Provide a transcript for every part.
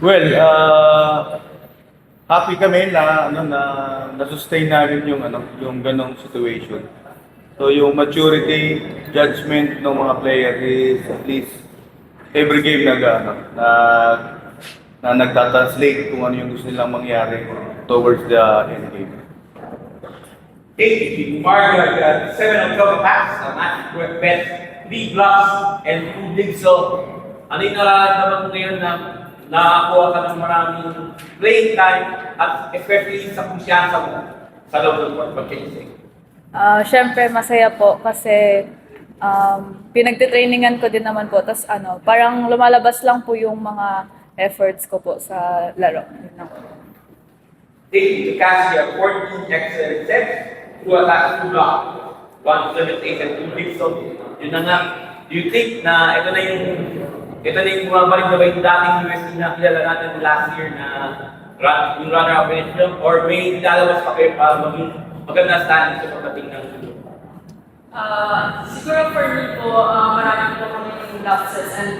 Well, happy kami na na-sustain namin yung yung ganong situation. So yung maturity, judgment ng mga player is at least every game na nagta-translate kung ano yung gusto nilang mangyari towards the end game. 8 Margaret, 7 of 12 packs, match bet, 3 blocks, and 2 digs. So, ano yung nararamdaman mo ngayon na nakakuha ka ng maraming playing time at especially sa kumpiyansa mo sa loob ng court pag-chasing? Siyempre masaya po kasi pinagtitrainingan ko din naman po. Tapos parang lumalabas lang po yung mga efforts ko po sa laro. Yun lang po. 8 to Cassia, 14 excellent sets, 2 attacks, 2 blocks, 1 7 8 and 2 digs. So, yun na nga. Do you think na ito na yung bumabalik na ba yung dating USC na kilala natin last year na yung runner-up finish film, or may lalabas pa kayo para maging maganda standing sa pagdating ng susunod? Siguro for me po, marami po kami yung lapses and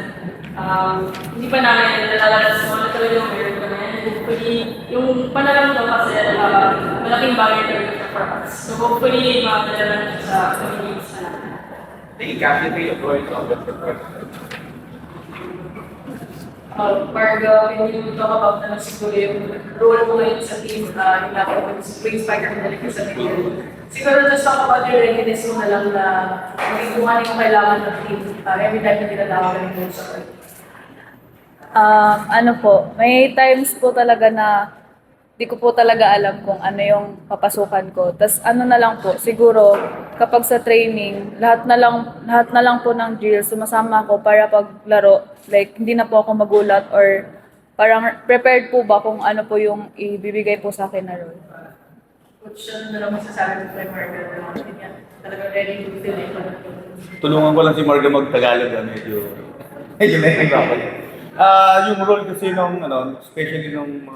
hindi pa namin nalalabas kung ano talaga yung meron kami. Hopefully, yung panalang to kasi malaking bagay talaga siya for us. So hopefully, makakadala natin sa communities na natin. Thank you, Cassie. Thank you, Floyd. Margo, when you talk about na siguro yung role mo ngayon sa team, yung natin yung spring spiker na nalagay sa team. Siguro just talk about your readiness mo na lang na maging kung ano yung kailangan ng team every time na tinatawagan yung sa court. May times po talaga na di ko po talaga alam kung ano yung papasukan ko. Tas na lang po, siguro kapag sa training, lahat na lang po ng drill sumasama ako para paglaro, like hindi na po ako magulat or parang prepared po ba kung ano po yung ibibigay po sa akin na role. Coach, ano na lang masasabi ko kay Margo na talagang ready to fill in. Tulungan ko lang si Marga mag-Tagalog medyo nahihirapan. Yung role kasi nung especially nung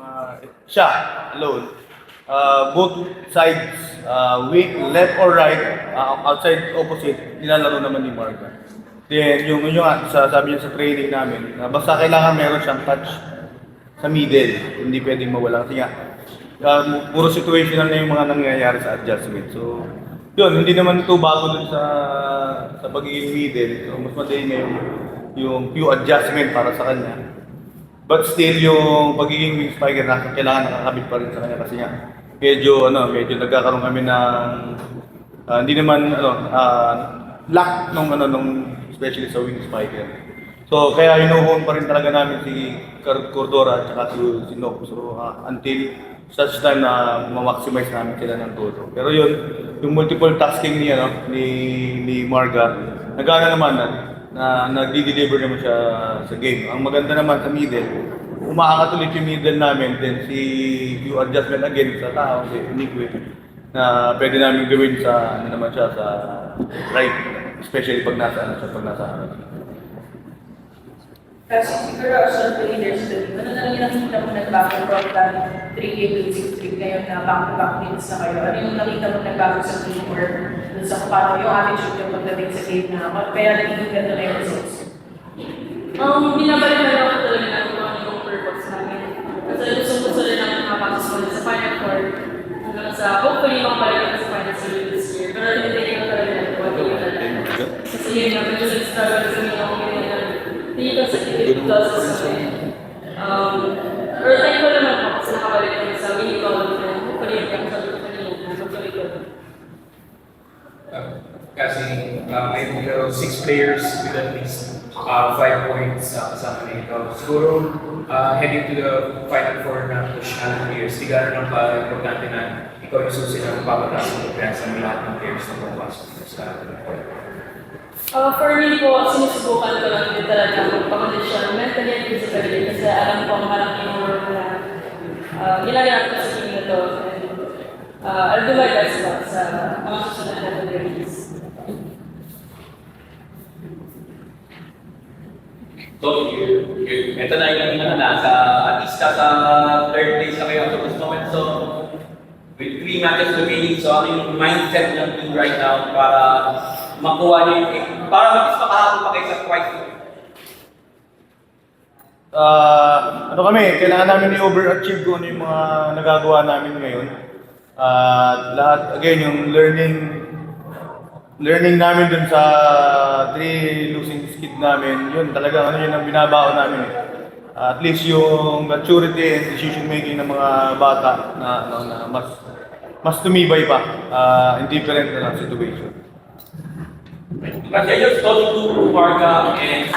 siya alone, both sides, left or right, outside, opposite, nilalaro naman ni Marga. Then yung sabi niya sa training namin, basta kailangan meron siyang touch sa middle, hindi pwedeng mawala kasi nga puro situational na yung mga nangyayari sa adjustment. So yun, hindi naman ito bago dun sa pagiging middle. So mas madali na yung few adjustment para sa kanya. But still, yung pagiging wing spiker na kailangan nakakabit pa rin sa kanya kasi nga medyo nagkakaroon kami ng hindi naman lack nung especially sa wing spiker. So kaya hinuhon pa rin talaga namin si Cordora at saka si Nob. So until such time na ma-maximize namin sila ng todo. Pero yun, yung multiple tasking ni Marga, nagana naman na nagdi-deliver naman siya sa game. Ang maganda naman sa middle, umaangat ulit yung middle namin, then yung adjustment again sa tao, si Unique, na pwede namin gawin sa naman siya sa right, especially pag nasa harap. Kasi siguro sa leaders din, ano na lang yung nakita mo nagbago from that 3-game losing streak ngayon na back-to-back wins na kayo? Ano yung nakita mo nagbago sa team or dun sa paano yung attitude yung pagdating sa game na kaya nagiging ganda na yung results? Binabalik na lang ako talaga na kung ano yung purpose namin. Kasi gusto rin namin makapasok muna sa Final Four hanggang sa hopefully makabalik namin sa Final Series this year. Pero hindi ko talaga na kung ano yung talaga. Kasi yun nga, medyo nag-struggle sa mga dito sa Philippine Plus. Or thankful naman ako kasi nakabalik kami sa mini column na hopefully yung sabi ko kanina na magtuloy ko. Kasi may mga 6 players with at least 5 points kasama na ito. Siguro heading to the Final Four na push na players, di gano'n lang pa-importante na ikaw yung susi na magpapataas ng kumpiyansa ng lahat ng players na pumapasok sa For me po, sinusubukan ko lang din talaga magpakondisyon mentally and physically kasi alam ko ang malaking work na ginagawa ko sa team na to. I'll do my best po sa mga susunod na release. So, ito na yung nasa, at least sa third place na kayo at this moment. So, with 3 matches remaining, so ano yung mindset ng team right now para makuha niyo para makahapon pa kayo sa twice? ano kami, kailangan namin i-overachieve kung ano yung mga nagagawa namin ngayon. Lahat, again, yung learning namin dun sa 3 losing skid namin, yun talagang ano yun ang binabaon namin. At least yung maturity and decision making ng mga bata na, ano, na mas tumibay pa in different situation. Congratulations to Marga and